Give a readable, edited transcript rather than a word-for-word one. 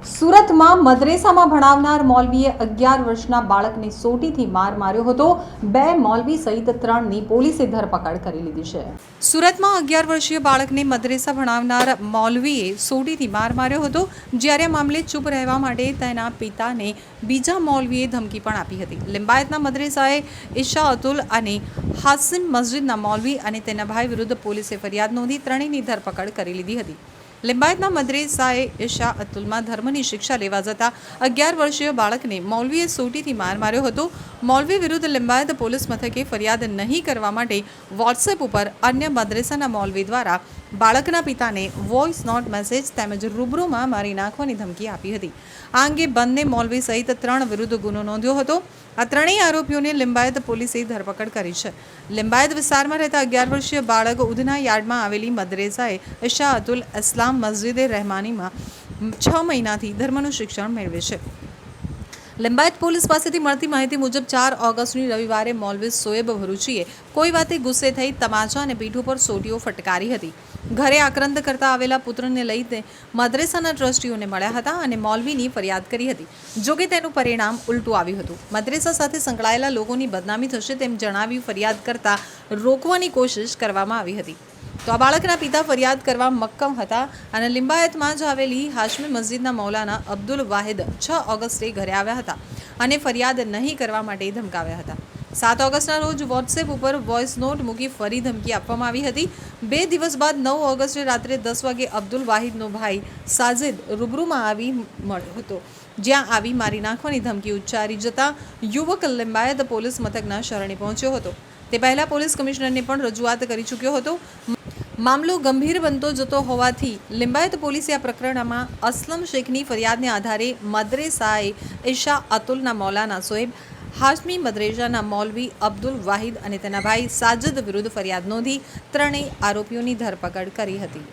સુરતમાં મદ્રેસામાં ભણાવનાર મૌલવીએ 11 વર્ષના બાળકને સોટીથી માર માર્યો હતો। 2 મૌલવી સહિત 3ની પોલીસે ધરપકડ કરી લીધી છે। સુરતમાં 11 વર્ષીય બાળકને મદ્રેસા ભણાવનાર મૌલવીએ સોટીથી માર માર્યો હતો, જ્યારે આ મામલે ચૂપ રહેવા માટે તેના પિતાને બીજા મૌલવીએ ધમકી પણ આપી હતી। લિંબાયતના મદ્રેસાએ ઈશા અતુલ અને હાસિમ મસ્જિદના મૌલવી અને તેના ભાઈ વિરુદ્ધ પોલીસે ફરિયાદ નોંધી 3ની ધરપકડ કરી લીધી હતી। લિંબાયતના મદ્રેસાએ ઈશા અતુલમાં ધર્મની શિક્ષા લેવા જતા 11 વર્ષીય બાળકને મૌલવીએ સોટીથી માર માર્યો હતો। મૌલવી વિરુદ્ધ લિંબાયત પોલીસ મથકે ફરિયાદ નહીં કરવા માટે વોટ્સએપ ઉપર અન્ય મદ્રેસાના મૌલવી દ્વારા બાળકના પિતાને વોઇસ નોટ મેસેજ તેમજ રૂબરૂમાં મારી નાખવાની ધમકી આપી હતી। આ અંગે બંને મૌલવી સહિત 3 વિરુદ્ધ ગુનો નોંધ્યો હતો। આ ત્રણેય આરોપીઓને લિંબાયત પોલીસે ધરપકડ કરી છે। લિંબાયત વિસ્તારમાં રહેતા 11 વર્ષીય બાળક ઉધના યાર્ડમાં આવેલી મદ્રેસાએ ઈશા અતુલ ઇસ્લામ મસ્જિદે રહેમાનીમાં 6 મહિનાથી ધર્મનું શિક્ષણ મેળવે છે। લિંબાયત પોલીસ પાસેથી મળતી માહિતી મુજબ 4 ઓગસ્ટની રવિવારે મૌલવી સોએબ ભરૂચીએ કોઈ વાતે ગુસ્સે થઈ તમાચા અને પીઠ ઉપર સોટીઓ ફટકારી હતી। ઘરે આક્રંદ કરતા આવેલા પુત્રને લઈને મદ્રેસાના ટ્રસ્ટીઓને મળ્યા હતા અને મૌલવીની ફરિયાદ કરી હતી। જોકે તેનું પરિણામ ઉલટું આવ્યું હતું। મદ્રેસા સાથે સંકળાયેલા લોકોની બદનામી થશે તેમ જણાવી ફરિયાદ કરતા રોકવાની કોશિશ કરવામાં આવી હતી। તો આ બાળકના પિતા ફરિયાદ કરવા મક્કમ હતા અને લિંબાયતમાં જ આવેલી હાશમી મસ્જિદના મૌલાના અબ્દુલ વાહિદ 6 ઓગસ્ટે ઘરે આવ્યા હતા અને ફરિયાદ નહીં કરવા માટે ધમકાવ્યા હતા। 7 ઓગસ્ટના રોજ વોટ્સએપ ઉપર વોઇસ નોટ મૂકી ફરી ધમકી આપવામાં આવી હતી। 2 દિવસ બાદ 9 ઓગસ્ટે રાત્રે 10 વાગે અબ્દુલ વાહિદનો ભાઈ સાજિદ રૂબરૂમાં આવી મળ્યો હતો, જ્યાં આવી મારી નાખવાની ધમકી ઉચ્ચારી જતા યુવક લિંબાયત પોલીસ મથકના શરણે પહોંચ્યો હતો। તે પહેલા પોલીસ કમિશનરને પણ રજૂઆત કરી ચૂક્યો હતો। મામલો ગંભીર બનતો જતો હોવાથી લિંબાયત પોલીસે આ પ્રકરણમાં અસલમ શેખની ફરિયાદને આધારે મદ્રેસાએ ઈશા અતુલના મૌલાના સોએબ, હાશમી મદ્રેસાના મૌલવી અબ્દુલ વાહિદ અને તેના ભાઈ સાજિદ વિરુદ્ધ ફરિયાદ નોંધી 3 આરોપીઓની ધરપકડ કરી હતી।